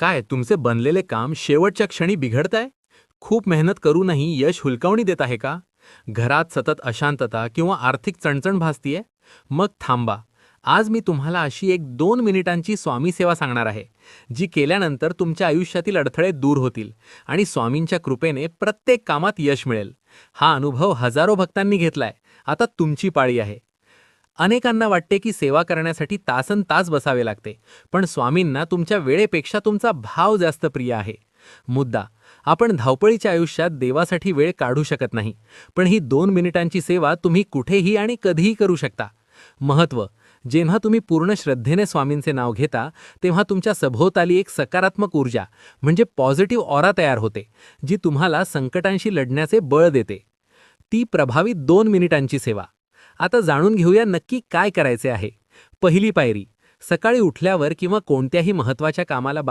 काय तुमचे बनलेले काम शेवटच्या क्षणी बिघडतंय? खूप मेहनत करूनही यश हुलकावणी देत आहे का? घरात सतत अशांतता किंवा आर्थिक चणचण भासतीये? मग थांबा. आज मी तुम्हाला अशी एक 2 मिनिटांची स्वामी सेवा सांगणार आहे, जी केल्यानंतर तुमच्या आयुष्यातील अडथळे दूर होतील आणि स्वामींच्या कृपेने प्रत्येक कामात यश मिळेल. हा अनुभव हजारो भक्तांनी घेतलाय. आता तुमची पाळी आहे. अनेकांना वाटते की सेवा करण्यासाठी तासनतास बसावे लागते, पण स्वामींना तुमच्या वेळेपेक्षा तुमचा भाव जास्त प्रिय आहे. मुद्दा, आपण धावपळीच्या आयुष्यात देवासाठी वेळ काढू शकत नाही, पण ही 2 मिनिटांची सेवा तुम्ही कुठेही आणि कधीही करू शकता. महत्त्व, जेव्हा तुम्ही पूर्ण श्रद्धेने स्वामींचे नाव घेता, तेव्हा तुमच्या सभोवताली एक सकारात्मक ऊर्जा म्हणजे पॉझिटिव्ह ऑरा तयार होते, जी तुम्हाला संकटांशी लढण्याचे बळ देते. ती प्रभावी 2 मिनिटांची सेवा. आता जाणून घेऊया नक्की काय करायचे आहे. पहिली पायरी, सकाळी उठल्यावर किंवा कोणत्याही महत्त्वाच्या कामाला